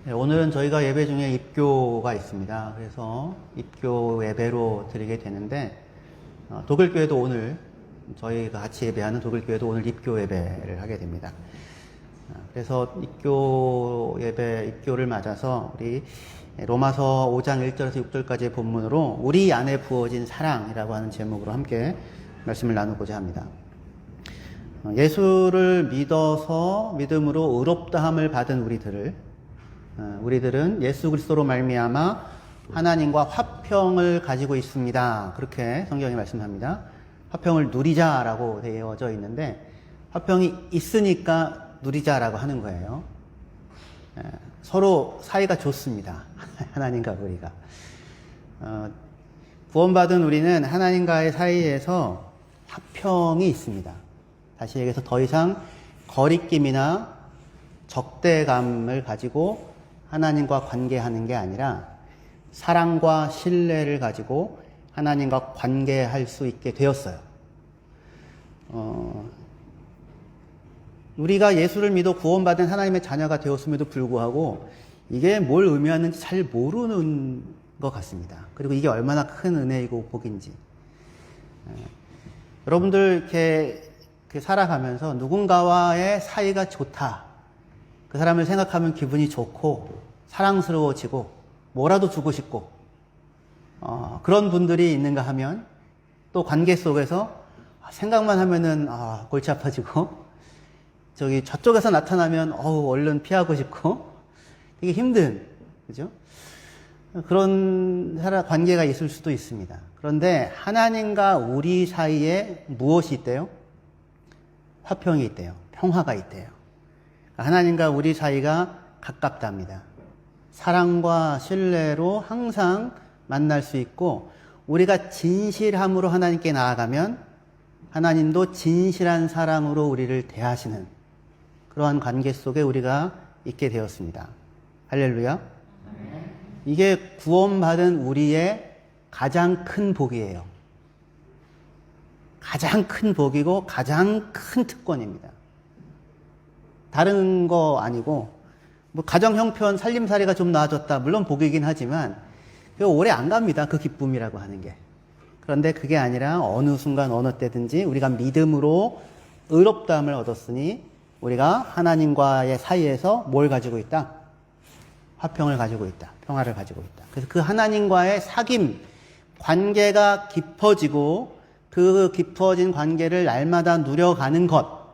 네, 오늘은 저희가 예배 중에 입교가 있습니다. 그래서 입교 예배로 드리게 되는데, 독일교회도 오늘, 저희가 같이 예배하는 독일교회도 오늘 입교 예배를 하게 됩니다. 그래서 입교 예배, 입교를 맞아서 우리 로마서 5장 1절에서 6절까지의 본문으로 우리 안에 부어진 사랑이라고 하는 제목으로 함께 말씀을 나누고자 합니다. 예수를 믿어서 믿음으로 의롭다함을 받은 우리들은 예수 그리스도로 말미암아 하나님과 화평을 가지고 있습니다. 그렇게 성경이 말씀합니다. 화평을 누리자라고 되어져 있는데 화평이 있으니까 누리자라고 하는 거예요. 서로 사이가 좋습니다. 하나님과 우리가. 구원받은 우리는 하나님과의 사이에서 화평이 있습니다. 다시 얘기해서 더 이상 거리낌이나 적대감을 가지고 하나님과 관계하는 게 아니라 사랑과 신뢰를 가지고 하나님과 관계할 수 있게 되었어요. 우리가 예수를 믿어 구원받은 하나님의 자녀가 되었음에도 불구하고 이게 뭘 의미하는지 잘 모르는 것 같습니다. 그리고 이게 얼마나 큰 은혜이고 복인지. 여러분들 이렇게 살아가면서 누군가와의 사이가 좋다. 그 사람을 생각하면 기분이 좋고 사랑스러워지고 뭐라도 주고 싶고 그런 분들이 있는가 하면 또 관계 속에서 생각만 하면은 골치 아파지고 저쪽에서 나타나면 얼른 피하고 싶고 되게 힘든, 그죠? 그런 관계가 있을 수도 있습니다. 그런데 하나님과 우리 사이에 무엇이 있대요? 화평이 있대요. 평화가 있대요. 하나님과 우리 사이가 가깝답니다. 사랑과 신뢰로 항상 만날 수 있고 우리가 진실함으로 하나님께 나아가면 하나님도 진실한 사랑으로 우리를 대하시는 그러한 관계 속에 우리가 있게 되었습니다. 할렐루야. 이게 구원받은 우리의 가장 큰 복이에요. 가장 큰 복이고 가장 큰 특권입니다. 다른 거 아니고 가정 형편 살림살이가 좀 나아졌다. 물론 복이긴 하지만 오래 안 갑니다. 그 기쁨이라고 하는 게. 그런데 그게 아니라 어느 순간 어느 때든지 우리가 믿음으로 의롭다함을 얻었으니 우리가 하나님과의 사이에서 뭘 가지고 있다? 화평을 가지고 있다. 평화를 가지고 있다. 그래서 그 하나님과의 사귐, 관계가 깊어지고 그 깊어진 관계를 날마다 누려가는 것,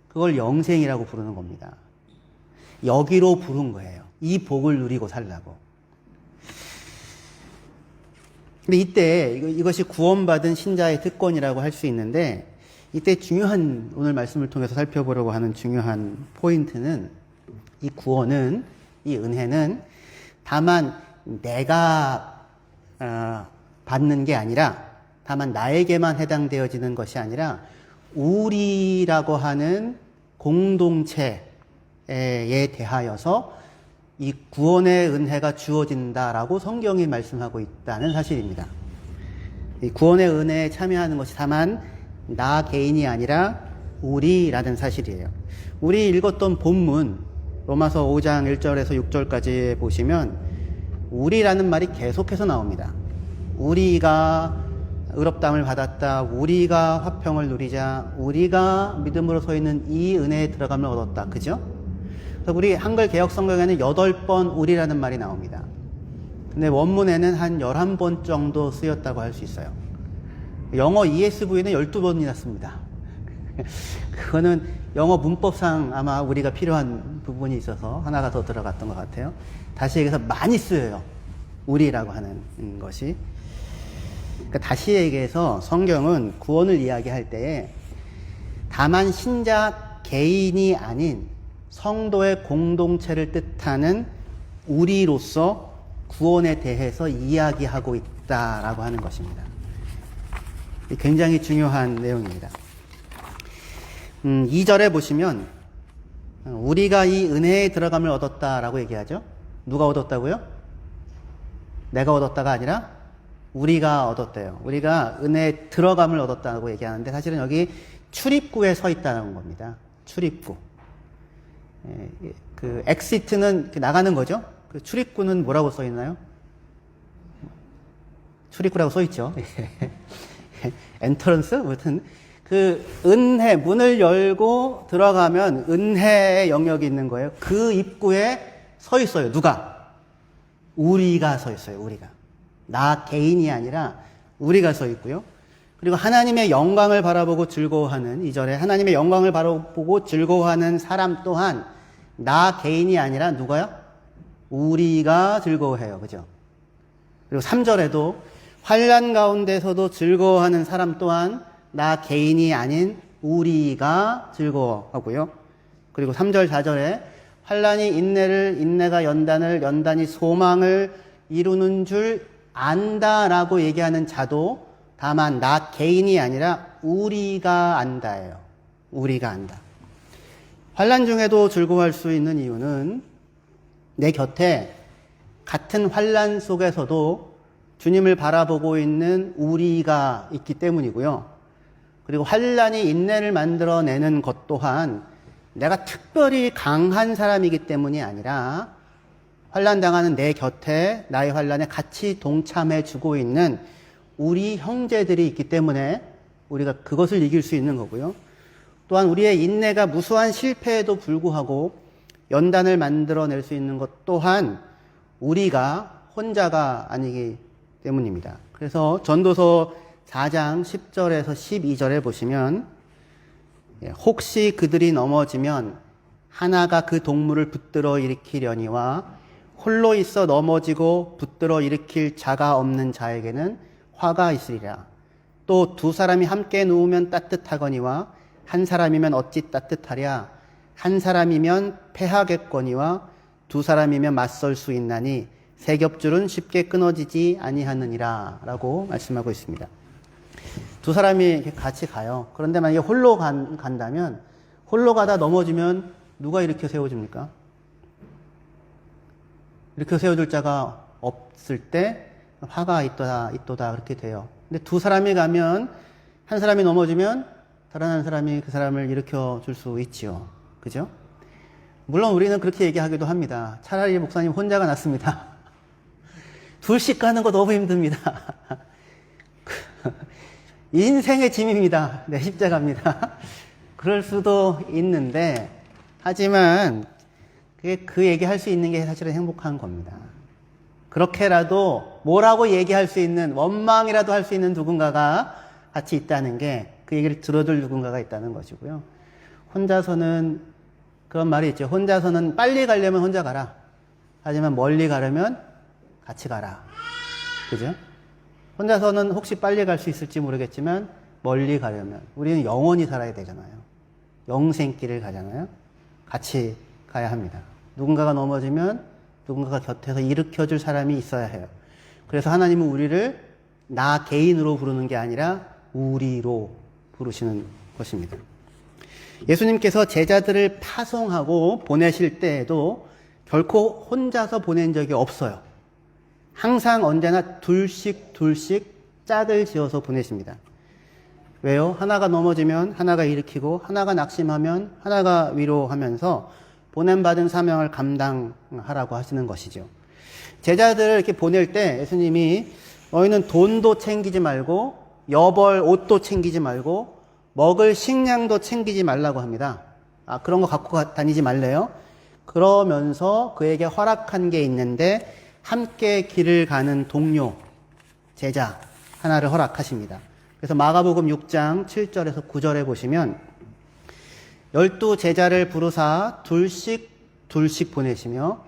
그걸 영생이라고 부르는 겁니다. 여기로 부른 거예요. 이 복을 누리고 살라고. 근데 이때 이것이 구원받은 신자의 특권이라고 할 수 있는데 이때 중요한, 오늘 말씀을 통해서 살펴보려고 하는 중요한 포인트는 이 구원은, 이 은혜는 다만 내가 받는 게 아니라 다만 나에게만 해당되어지는 것이 아니라 우리라고 하는 공동체에 대하여서 이 구원의 은혜가 주어진다라고 성경이 말씀하고 있다는 사실입니다. 이 구원의 은혜에 참여하는 것이 다만 나 개인이 아니라 우리라는 사실이에요. 우리 읽었던 본문 로마서 5장 1절에서 6절까지 보시면 우리라는 말이 계속해서 나옵니다. 우리가 의롭다함을 받았다. 우리가 화평을 누리자. 우리가 믿음으로 서 있는 이 은혜에 들어감을 얻었다. 그죠? 그래서 우리 한글 개역 성경에는 8번 우리라는 말이 나옵니다. 근데 원문에는 한 11번 정도 쓰였다고 할 수 있어요. 영어 ESV는 12번이나 씁니다. 그거는 영어 문법상 아마 우리가 필요한 부분이 있어서 하나가 더 들어갔던 것 같아요. 다시 얘기해서 많이 쓰여요. 우리라고 하는 것이. 그러니까 다시 얘기해서 성경은 구원을 이야기할 때에 다만 신자 개인이 아닌 성도의 공동체를 뜻하는 우리로서 구원에 대해서 이야기하고 있다라고 하는 것입니다. 굉장히 중요한 내용입니다. 2절에 보시면 우리가 이 은혜에 들어감을 얻었다라고 얘기하죠. 누가 얻었다고요? 내가 얻었다가 아니라 우리가 얻었대요. 우리가 은혜에 들어감을 얻었다고 얘기하는데 사실은 여기 출입구에 서 있다는 겁니다. 출입구. 그 exit는 나가는 거죠. 그 출입구는 뭐라고 써 있나요? 출입구라고 써 있죠. 엔터런스? 아무튼 그 은혜, 문을 열고 들어가면 은혜의 영역이 있는 거예요. 그 입구에 서 있어요. 누가? 우리가 서 있어요. 우리가. 나 개인이 아니라 우리가 서 있고요. 그리고 하나님의 영광을 바라보고 즐거워하는, 2절에 하나님의 영광을 바라보고 즐거워하는 사람 또한 나 개인이 아니라 누가요? 우리가 즐거워해요. 그죠? 그리고 3절에도 환난 가운데서도 즐거워하는 사람 또한 나 개인이 아닌 우리가 즐거워하고요. 그리고 3절, 4절에 환난이 인내를, 인내가 연단을, 연단이 소망을 이루는 줄 안다라고 얘기하는 자도 다만 나 개인이 아니라 우리가 안다예요. 우리가 안다. 환난 중에도 즐거워할 수 있는 이유는 내 곁에 같은 환난 속에서도 주님을 바라보고 있는 우리가 있기 때문이고요. 그리고 환난이 인내를 만들어내는 것 또한 내가 특별히 강한 사람이기 때문이 아니라 환난 당하는 내 곁에 나의 환난에 같이 동참해 주고 있는 우리 형제들이 있기 때문에 우리가 그것을 이길 수 있는 거고요. 또한 우리의 인내가 무수한 실패에도 불구하고 연단을 만들어낼 수 있는 것 또한 우리가 혼자가 아니기 때문입니다. 그래서 전도서 4장 10절에서 12절에 보시면 혹시 그들이 넘어지면 하나가 그 동물을 붙들어 일으키려니와 홀로 있어 넘어지고 붙들어 일으킬 자가 없는 자에게는 화가 있으리라. 또 두 사람이 함께 누우면 따뜻하거니와 한 사람이면 어찌 따뜻하랴. 한 사람이면 패하겠거니와 두 사람이면 맞설 수 있나니 세 겹줄은 쉽게 끊어지지 아니하느니라 라고 말씀하고 있습니다. 두 사람이 같이 가요. 그런데 만약에 홀로 간다면 홀로 가다 넘어지면 누가 일으켜 세워줍니까? 일으켜 세워줄 자가 없을 때 화가 있도다 그렇게 돼요. 근데 두 사람이 가면 한 사람이 넘어지면 다른 한 사람이 그 사람을 일으켜 줄 수 있지요. 그죠? 물론 우리는 그렇게 얘기하기도 합니다. 차라리 목사님 혼자가 낫습니다. 둘씩 가는 거 너무 힘듭니다. 인생의 짐입니다. 네, 십자가입니다. 그럴 수도 있는데, 하지만 그 얘기할 수 있는 게 사실은 행복한 겁니다. 그렇게라도 뭐라고 얘기할 수 있는, 원망이라도 할 수 있는 누군가가 같이 있다는 게 그 얘기를 들어줄 누군가가 있다는 것이고요. 혼자서는 그런 말이 있죠. 혼자서는 빨리 가려면 혼자 가라. 하지만 멀리 가려면 같이 가라. 그죠? 혼자서는 혹시 빨리 갈 수 있을지 모르겠지만 멀리 가려면 우리는 영원히 살아야 되잖아요. 영생길을 가잖아요. 같이 가야 합니다. 누군가가 넘어지면 누군가가 곁에서 일으켜줄 사람이 있어야 해요. 그래서 하나님은 우리를 나 개인으로 부르는 게 아니라 우리로 부르시는 것입니다. 예수님께서 제자들을 파송하고 보내실 때에도 결코 혼자서 보낸 적이 없어요. 항상 언제나 둘씩 짝을 지어서 보내십니다. 왜요? 하나가 넘어지면 하나가 일으키고 하나가 낙심하면 하나가 위로하면서 보냄받은 사명을 감당하라고 하시는 것이죠. 제자들을 이렇게 보낼 때 예수님이 너희는 돈도 챙기지 말고 여벌 옷도 챙기지 말고 먹을 식량도 챙기지 말라고 합니다. 그런 거 갖고 다니지 말래요. 그러면서 그에게 허락한 게 있는데 함께 길을 가는 동료, 제자 하나를 허락하십니다. 그래서 마가복음 6장 7절에서 9절에 보시면 12 제자를 부르사 둘씩 보내시며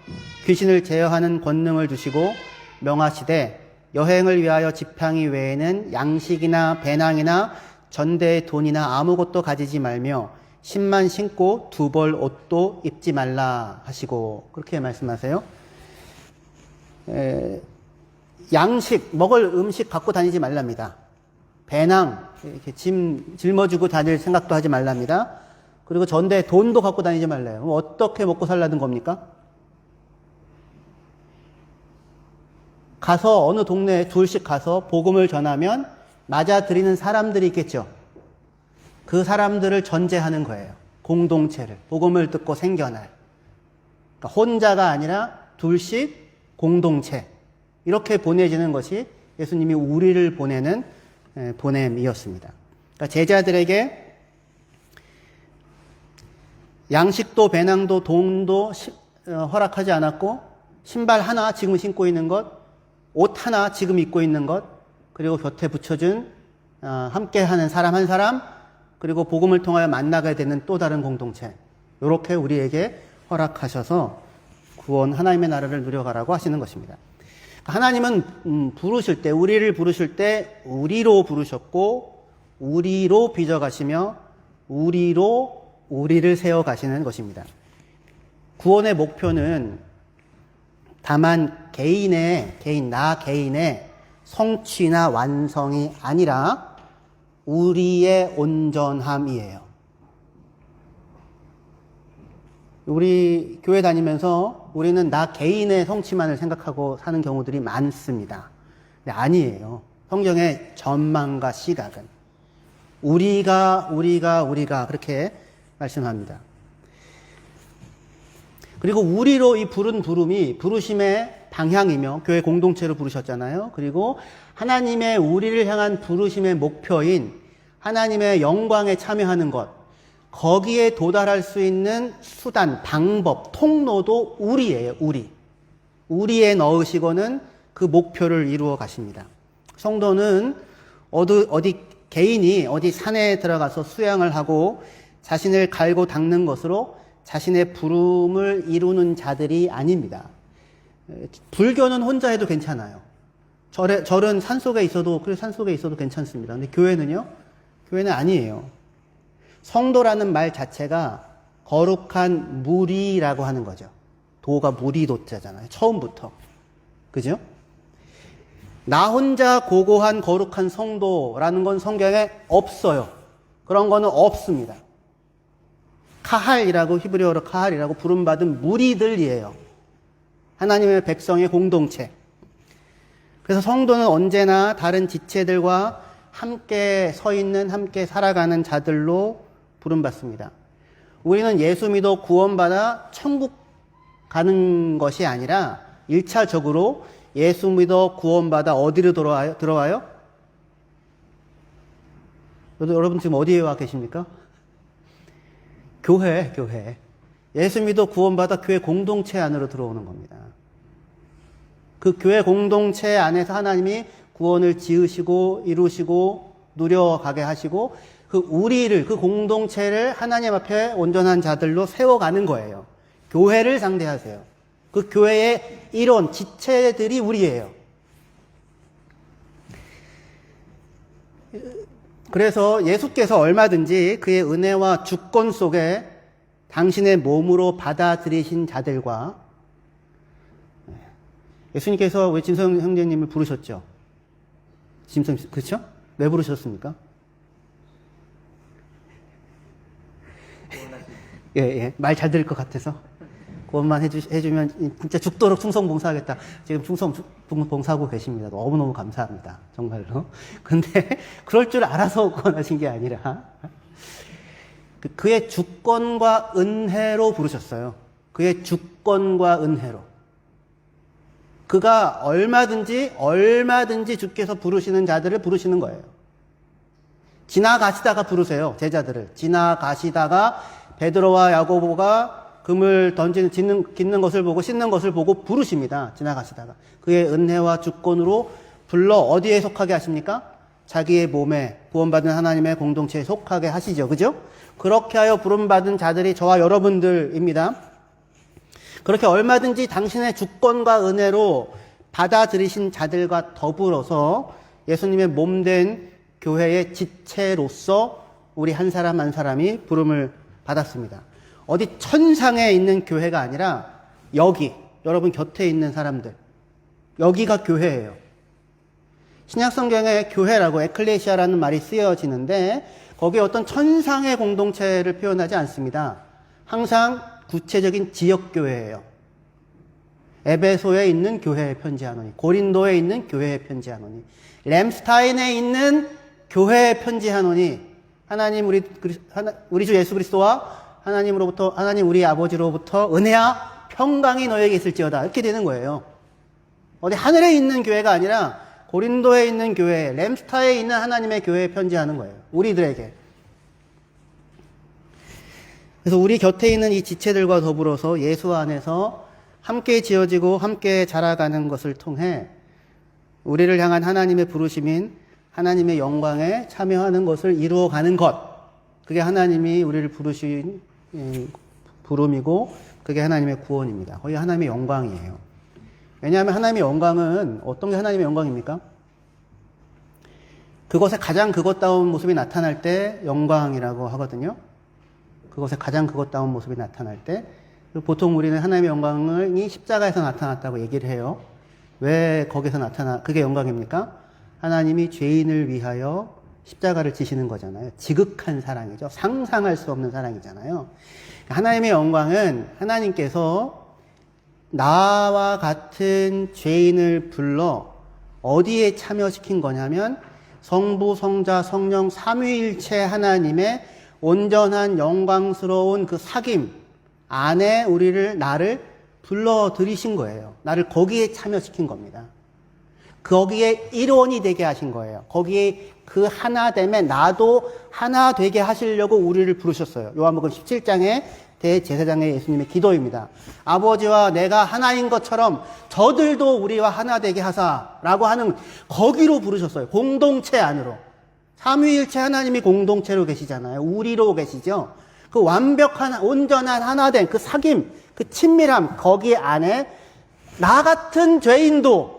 귀신을 제어하는 권능을 주시고 명하시되 여행을 위하여 지팡이 외에는 양식이나 배낭이나 전대의 돈이나 아무것도 가지지 말며 신만 신고 두 벌 옷도 입지 말라 하시고 그렇게 말씀하세요. 양식, 먹을 음식 갖고 다니지 말랍니다. 배낭, 이렇게 짊어지고 다닐 생각도 하지 말랍니다. 그리고 전대 돈도 갖고 다니지 말래요. 그럼 어떻게 먹고 살라는 겁니까? 가서 어느 동네에 둘씩 가서 복음을 전하면 맞아들이는 사람들이 있겠죠. 그 사람들을 전제하는 거예요. 공동체를. 복음을 듣고 생겨날. 그러니까 혼자가 아니라 둘씩 공동체. 이렇게 보내지는 것이 예수님이 우리를 보내는 보냄이었습니다. 그러니까 제자들에게 양식도 배낭도 돈도 허락하지 않았고, 신발 하나 지금 신고 있는 것, 옷 하나 지금 입고 있는 것, 그리고 곁에 붙여준 함께하는 사람 한 사람, 그리고 복음을 통하여 만나게 되는 또 다른 공동체, 이렇게 우리에게 허락하셔서 구원, 하나님의 나라를 누려가라고 하시는 것입니다. 하나님은 부르실 때, 우리를 부르실 때 우리로 부르셨고, 우리로 빚어가시며 우리로 우리를 세워가시는 것입니다. 구원의 목표는 다만 나 개인의 성취나 완성이 아니라 우리의 온전함이에요. 우리 교회 다니면서 우리는 나 개인의 성취만을 생각하고 사는 경우들이 많습니다. 근데 아니에요. 성경의 전망과 시각은 우리가 그렇게 말씀합니다. 그리고 우리로 이 부름이 부르심의 방향이며 교회 공동체로 부르셨잖아요. 그리고 하나님의 우리를 향한 부르심의 목표인 하나님의 영광에 참여하는 것, 거기에 도달할 수 있는 수단, 방법, 통로도 우리예요. 우리에 넣으시고는 그 목표를 이루어 가십니다. 성도는 개인이 어디 산에 들어가서 수양을 하고 자신을 갈고 닦는 것으로 자신의 부름을 이루는 자들이 아닙니다. 불교는 혼자 해도 괜찮아요. 절은 산속에 있어도 괜찮습니다. 근데 교회는요? 교회는 아니에요. 성도라는 말 자체가 거룩한 무리라고 하는 거죠. 도가 무리도자잖아요. 처음부터. 그죠? 나 혼자 고고한 거룩한 성도라는 건 성경에 없어요. 그런 거는 없습니다. 카할이라고, 히브리어로 카할이라고 부름받은 무리들이에요. 하나님의 백성의 공동체. 그래서 성도는 언제나 다른 지체들과 함께 서 있는, 함께 살아가는 자들로 부름받습니다. 우리는 예수 믿어 구원받아 천국 가는 것이 아니라 1차적으로 예수 믿어 구원받아 어디로 들어와요? 여러분 지금 어디에 와 계십니까? 교회. 예수 믿어 구원받아 교회 공동체 안으로 들어오는 겁니다. 그 교회 공동체 안에서 하나님이 구원을 지으시고 이루시고 누려가게 하시고 그 공동체를 하나님 앞에 온전한 자들로 세워가는 거예요. 교회를 상대하세요. 그 교회의 일원, 지체들이 우리예요. 그래서 예수께서 얼마든지 그의 은혜와 주권 속에 당신의 몸으로 받아들이신 자들과, 예수님께서 왜 진성 형제님을 부르셨죠? 그렇죠? 왜 부르셨습니까? 말 잘 들을 것 같아서. 그것만 해주면 진짜 죽도록 충성봉사하겠다. 지금 충성봉사하고 계십니다. 너무너무 감사합니다. 정말로. 근데 그럴 줄 알아서 권하신 게 아니라 그의 주권과 은혜로 부르셨어요. 그의 주권과 은혜로. 그가 얼마든지 주께서 부르시는 자들을 부르시는 거예요. 지나가시다가 부르세요. 제자들을. 지나가시다가 베드로와 야고보가 금을 깃는 것을 보고 씻는 것을 보고 부르십니다. 지나가시다가. 그의 은혜와 주권으로 불러 어디에 속하게 하십니까? 자기의 몸에 구원받은 하나님의 공동체에 속하게 하시죠. 그죠? 그렇게 하여 부름받은 자들이 저와 여러분들입니다. 그렇게 얼마든지 당신의 주권과 은혜로 받아들이신 자들과 더불어서 예수님의 몸된 교회의 지체로서 우리 한 사람 한 사람이 부름을 받았습니다. 어디 천상에 있는 교회가 아니라 여러분 곁에 있는 사람들, 여기가 교회예요. 신약성경에 교회라고 에클레시아라는 말이 쓰여지는데 거기에 어떤 천상의 공동체를 표현하지 않습니다. 항상 구체적인 지역교회예요. 에베소에 있는 교회에 편지하노니, 고린도에 있는 교회에 편지하노니, 램스타인에 있는 교회에 편지하노니, 하나님 우리 주 예수 그리스도와 하나님 우리 아버지로부터 은혜와 평강이 너에게 있을지어다. 이렇게 되는 거예요. 어디 하늘에 있는 교회가 아니라 고린도에 있는 교회, 램스타에 있는 하나님의 교회에 편지하는 거예요. 우리들에게. 그래서 우리 곁에 있는 이 지체들과 더불어서 예수 안에서 함께 지어지고 함께 자라가는 것을 통해 우리를 향한 하나님의 부르심인 하나님의 영광에 참여하는 것을 이루어가는 것. 그게 하나님이 우리를 부르신 부름이고 그게 하나님의 구원입니다. 거의 하나님의 영광이에요. 왜냐하면 하나님의 영광은 어떤 게 하나님의 영광입니까? 그것의 가장 그것다운 모습이 나타날 때 영광이라고 하거든요. 그것의 가장 그것다운 모습이 나타날 때 보통 우리는 하나님의 영광이 십자가에서 나타났다고 얘기를 해요. 왜 거기서 그게 영광입니까? 하나님이 죄인을 위하여 십자가를 지시는 거잖아요. 지극한 사랑이죠. 상상할 수 없는 사랑이잖아요. 하나님의 영광은 하나님께서 나와 같은 죄인을 불러 어디에 참여시킨 거냐면 성부, 성자, 성령 삼위일체 하나님의 온전한 영광스러운 그 사귐 안에 나를 불러들이신 거예요. 나를 거기에 참여시킨 겁니다. 거기에 일원이 되게 하신 거예요. 거기에 그 하나됨에 나도 하나 되게 하시려고 우리를 부르셨어요. 요한복음 17장에 대제사장의 예수님의 기도입니다. 아버지와 내가 하나인 것처럼 저들도 우리와 하나 되게 하사라고 하는 거기로 부르셨어요. 공동체 안으로. 삼위일체 하나님이 공동체로 계시잖아요. 우리로 계시죠. 그 완벽한 온전한 하나된 그 사귐, 그 친밀함 거기 안에 나 같은 죄인도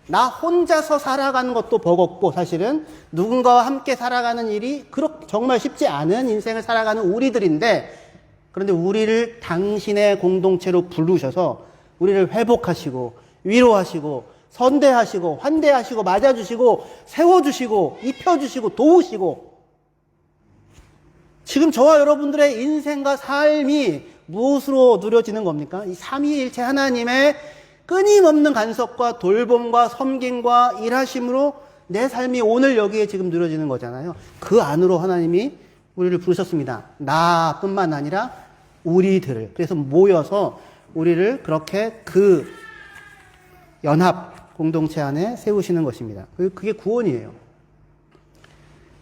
나 혼자서 살아가는 것도 버겁고 사실은 누군가와 함께 살아가는 일이 그렇게 정말 쉽지 않은 인생을 살아가는 우리들인데 그런데 우리를 당신의 공동체로 부르셔서 우리를 회복하시고 위로하시고 선대하시고 환대하시고 맞아주시고 세워주시고 입혀주시고 도우시고 지금 저와 여러분들의 인생과 삶이 무엇으로 누려지는 겁니까? 이 삼위일체 하나님의 끊임없는 간섭과 돌봄과 섬김과 일하심으로 내 삶이 오늘 여기에 지금 누려지는 거잖아요. 그 안으로 하나님이 우리를 부르셨습니다. 나뿐만 아니라 우리들을. 그래서 모여서 우리를 그렇게 그 연합 공동체 안에 세우시는 것입니다. 그게 구원이에요.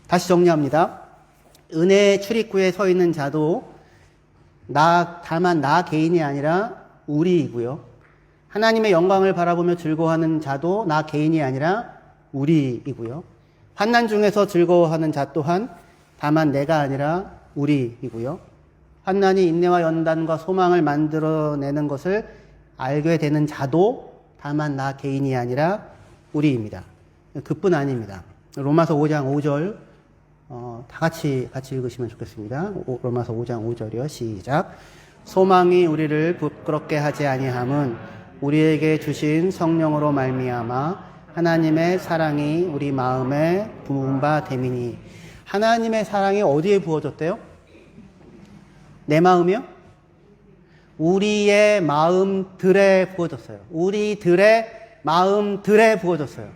다시 정리합니다. 은혜의 출입구에 서 있는 자도 다만 나 개인이 아니라 우리이고요. 하나님의 영광을 바라보며 즐거워하는 자도 나 개인이 아니라 우리이고요. 환난 중에서 즐거워하는 자 또한 다만 내가 아니라 우리이고요. 환난이 인내와 연단과 소망을 만들어내는 것을 알게 되는 자도 다만 나 개인이 아니라 우리입니다. 그뿐 아닙니다. 로마서 5장 5절 다 같이 읽으시면 좋겠습니다. 로마서 5장 5절이요. 시작. 소망이 우리를 부끄럽게 하지 아니함은 우리에게 주신 성령으로 말미암아 하나님의 사랑이 우리 마음에 부은 바 됨이니. 하나님의 사랑이 어디에 부어졌대요? 내 마음이요? 우리의 마음들에 부어졌어요. 우리들의 마음들에 부어졌어요.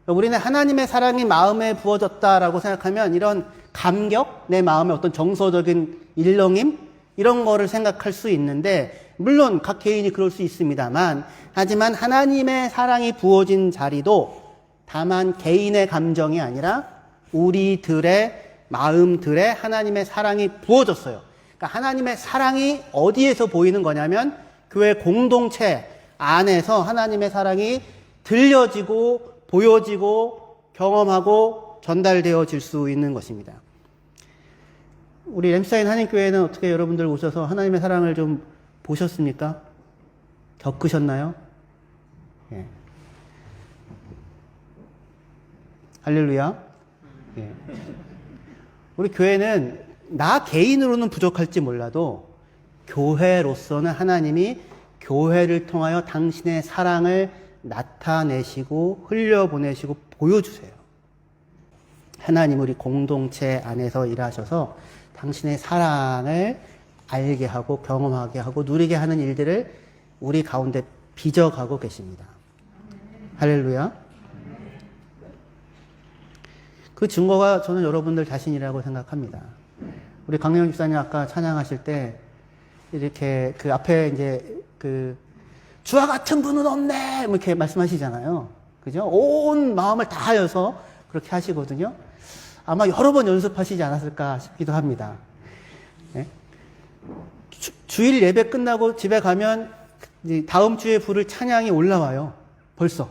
우리는 하나님의 사랑이 마음에 부어졌다라고 생각하면 이런 감격, 내 마음의 어떤 정서적인 일렁임 이런 거를 생각할 수 있는데 물론 각 개인이 그럴 수 있습니다만 하지만 하나님의 사랑이 부어진 자리도 다만 개인의 감정이 아니라 우리들의 마음들에 하나님의 사랑이 부어졌어요. 그러니까 하나님의 사랑이 어디에서 보이는 거냐면 교회 공동체 안에서 하나님의 사랑이 들려지고 보여지고 경험하고 전달되어질 수 있는 것입니다. 우리 램스타인 한인교회는 어떻게 여러분들 오셔서 하나님의 사랑을 좀 보셨습니까? 겪으셨나요? 예. 할렐루야. 예. 우리 교회는 나 개인으로는 부족할지 몰라도 교회로서는 하나님이 교회를 통하여 당신의 사랑을 나타내시고 흘려보내시고 보여주세요. 하나님 우리 공동체 안에서 일하셔서 당신의 사랑을 알게 하고 경험하게 하고 누리게 하는 일들을 우리 가운데 빚어가고 계십니다. 할렐루야. 그 증거가 저는 여러분들 자신이라고 생각합니다. 우리 강영 집사님 아까 찬양하실 때 이렇게 그 앞에 이제 주와 같은 분은 없네! 뭐 이렇게 말씀하시잖아요. 그죠? 온 마음을 다하여서 그렇게 하시거든요. 아마 여러 번 연습하시지 않았을까 싶기도 합니다. 네? 주일 예배 끝나고 집에 가면 다음 주에 부를 찬양이 올라와요. 벌써.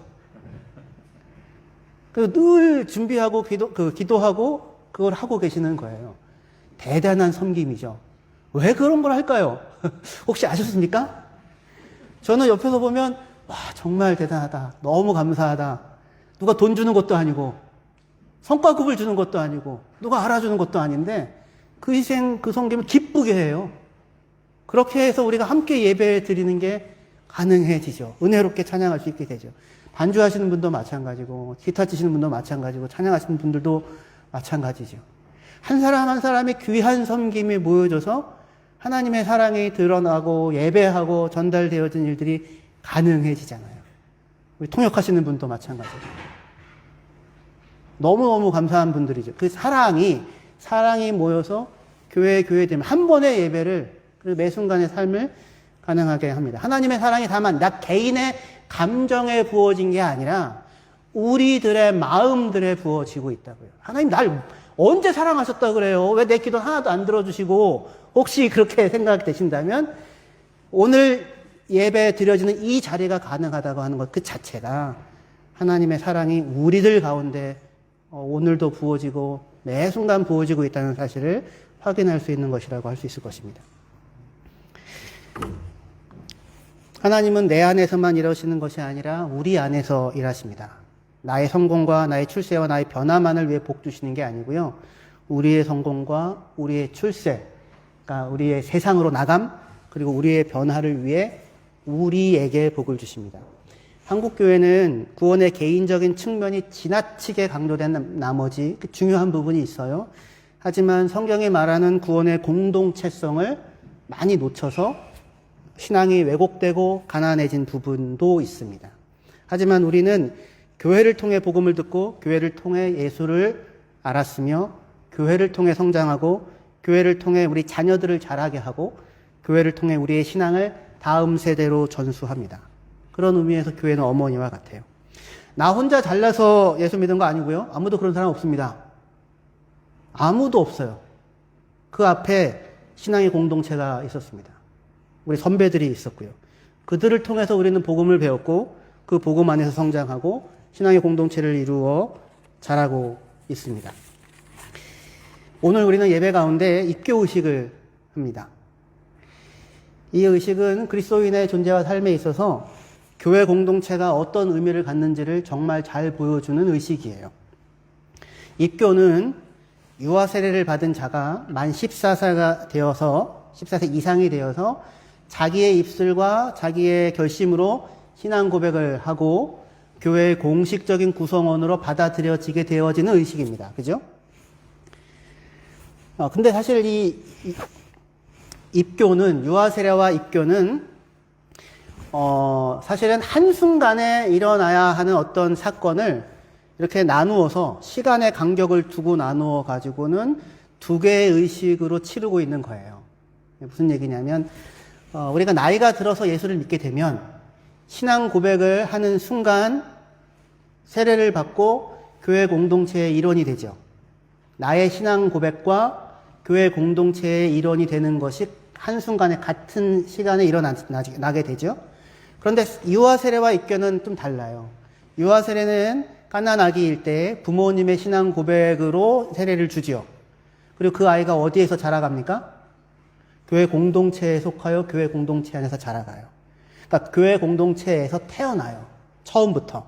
그리고 늘 준비하고 기도하고 그걸 하고 계시는 거예요. 대단한 섬김이죠. 왜 그런 걸 할까요? 혹시 아셨습니까? 저는 옆에서 보면 와 정말 대단하다. 너무 감사하다. 누가 돈 주는 것도 아니고 성과급을 주는 것도 아니고 누가 알아주는 것도 아닌데 그 희생, 그 섬김을 기쁘게 해요. 그렇게 해서 우리가 함께 예배 드리는 게 가능해지죠. 은혜롭게 찬양할 수 있게 되죠. 반주하시는 분도 마찬가지고 기타 치시는 분도 마찬가지고 찬양하시는 분들도 마찬가지죠. 한 사람 한 사람의 귀한 섬김이 모여져서 하나님의 사랑이 드러나고 예배하고 전달되어진 일들이 가능해지잖아요. 우리 통역하시는 분도 마찬가지고 너무너무 감사한 분들이죠. 그 사랑이 모여서 교회 되면 한 번의 예배를 그리고 매 순간의 삶을 가능하게 합니다. 하나님의 사랑이 다만 나 개인의 감정에 부어진 게 아니라 우리들의 마음들에 부어지고 있다고요. 하나님 날 언제 사랑하셨다 그래요? 왜 내 기도 하나도 안 들어주시고 혹시 그렇게 생각되신다면 오늘 예배 드려지는 이 자리가 가능하다고 하는 것 그 자체가 하나님의 사랑이 우리들 가운데 오늘도 부어지고 매 순간 부어지고 있다는 사실을 확인할 수 있는 것이라고 할 수 있을 것입니다. 하나님은 내 안에서만 일하시는 것이 아니라 우리 안에서 일하십니다. 나의 성공과 나의 출세와 나의 변화만을 위해 복 주시는 게 아니고요. 우리의 성공과 우리의 출세, 그러니까 우리의 세상으로 나감, 그리고 우리의 변화를 위해 우리에게 복을 주십니다. 한국교회는 구원의 개인적인 측면이 지나치게 강조된 나머지 중요한 부분이 있어요. 하지만 성경이 말하는 구원의 공동체성을 많이 놓쳐서 신앙이 왜곡되고 가난해진 부분도 있습니다. 하지만 우리는 교회를 통해 복음을 듣고 교회를 통해 예수를 알았으며 교회를 통해 성장하고 교회를 통해 우리 자녀들을 자라게 하고 교회를 통해 우리의 신앙을 다음 세대로 전수합니다. 그런 의미에서 교회는 어머니와 같아요. 나 혼자 잘나서 예수 믿은 거 아니고요. 아무도 그런 사람 없습니다. 아무도 없어요. 그 앞에 신앙의 공동체가 있었습니다. 우리 선배들이 있었고요. 그들을 통해서 우리는 복음을 배웠고 그 복음 안에서 성장하고 신앙의 공동체를 이루어 자라고 있습니다. 오늘 우리는 예배 가운데 입교 의식을 합니다. 이 의식은 그리스도인의 존재와 삶에 있어서 교회 공동체가 어떤 의미를 갖는지를 정말 잘 보여주는 의식이에요. 입교는 유아 세례를 받은 자가 만 14세가 되어서 14세 이상이 되어서 자기의 입술과 자기의 결심으로 신앙 고백을 하고 교회의 공식적인 구성원으로 받아들여지게 되어지는 의식입니다. 그죠? 근데 사실 이 입교는, 유아 세례와 입교는 사실은 한순간에 일어나야 하는 어떤 사건을 이렇게 나누어서 시간의 간격을 두고 나누어 가지고는 두 개의 의식으로 치르고 있는 거예요. 무슨 얘기냐면 우리가 나이가 들어서 예수를 믿게 되면 신앙 고백을 하는 순간 세례를 받고 교회 공동체의 일원이 되죠. 나의 신앙 고백과 교회 공동체의 일원이 되는 것이 한순간에 같은 시간에 일어나게 되죠. 그런데 유아 세례와 입교는 좀 달라요. 유아 세례는 갓난아기일 때 부모님의 신앙 고백으로 세례를 주지요. 그리고 그 아이가 어디에서 자라갑니까? 교회 공동체에 속하여 교회 공동체 안에서 자라가요. 그러니까 교회 공동체에서 태어나요. 처음부터.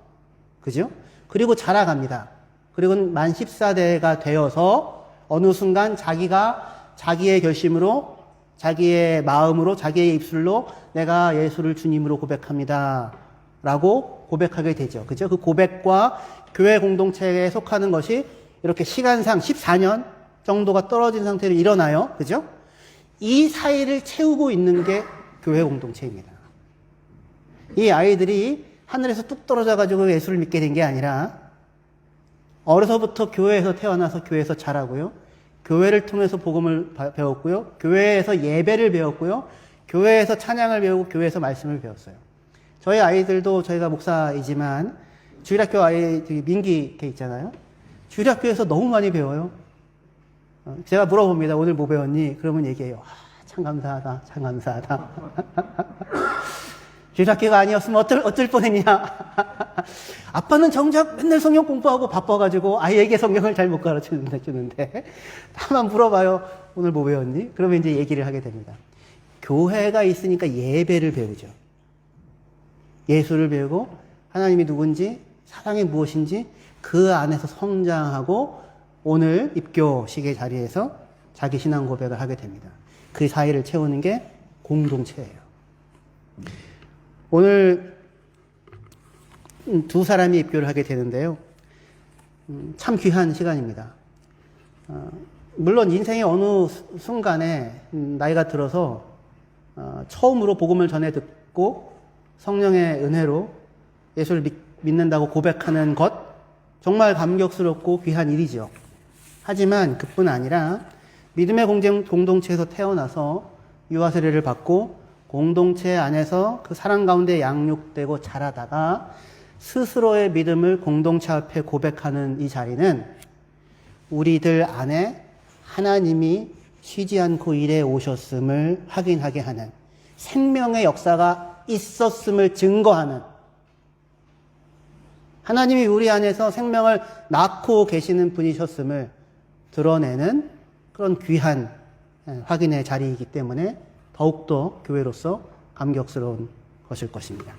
그죠? 그리고 자라갑니다. 그리고 만 14대가 되어서 어느 순간 자기가 자기의 결심으로, 자기의 마음으로, 자기의 입술로 내가 예수를 주님으로 고백합니다. 라고 고백하게 되죠. 그죠? 그 고백과 교회 공동체에 속하는 것이 이렇게 시간상 14년 정도가 떨어진 상태로 일어나요. 그죠? 이 사이를 채우고 있는 게 교회 공동체입니다. 이 아이들이 하늘에서 뚝 떨어져가지고 예수를 믿게 된 게 아니라 어려서부터 교회에서 태어나서 교회에서 자라고요. 교회를 통해서 복음을 배웠고요. 교회에서 예배를 배웠고요. 교회에서 찬양을 배우고 교회에서 말씀을 배웠어요. 저희 아이들도 저희가 목사이지만 주일학교 아이들이 민기 걔 있잖아요. 주일학교에서 너무 많이 배워요. 제가 물어봅니다. 오늘 뭐 배웠니? 그러면 얘기해요. 참 감사하다. 참 감사하다. 주일학교가 아니었으면 어쩔 뻔했냐. 아빠는 정작 맨날 성경 공부하고 바빠가지고 아이에게 성경을 잘 못 가르쳐주는데 다만 물어봐요. 오늘 뭐 배웠니? 그러면 이제 얘기를 하게 됩니다. 교회가 있으니까 예배를 배우죠. 예수를 배우고 하나님이 누군지 사랑이 무엇인지 그 안에서 성장하고 오늘 입교식의 자리에서 자기 신앙 고백을 하게 됩니다. 그 사이를 채우는 게 공동체예요. 오늘 두 사람이 입교를 하게 되는데요. 참 귀한 시간입니다. 물론 인생의 어느 순간에 나이가 들어서 처음으로 복음을 전해 듣고 성령의 은혜로 예수를 믿는다고 고백하는 것 정말 감격스럽고 귀한 일이죠. 하지만 그뿐 아니라 믿음의 공동체에서 태어나서 유아 세례를 받고 공동체 안에서 그 사랑 가운데 양육되고 자라다가 스스로의 믿음을 공동체 앞에 고백하는 이 자리는 우리들 안에 하나님이 쉬지 않고 일해 오셨음을 확인하게 하는 생명의 역사가 있었음을 증거하는 하나님이 우리 안에서 생명을 낳고 계시는 분이셨음을 드러내는 그런 귀한 확인의 자리이기 때문에 더욱더 교회로서 감격스러운 것일 것입니다.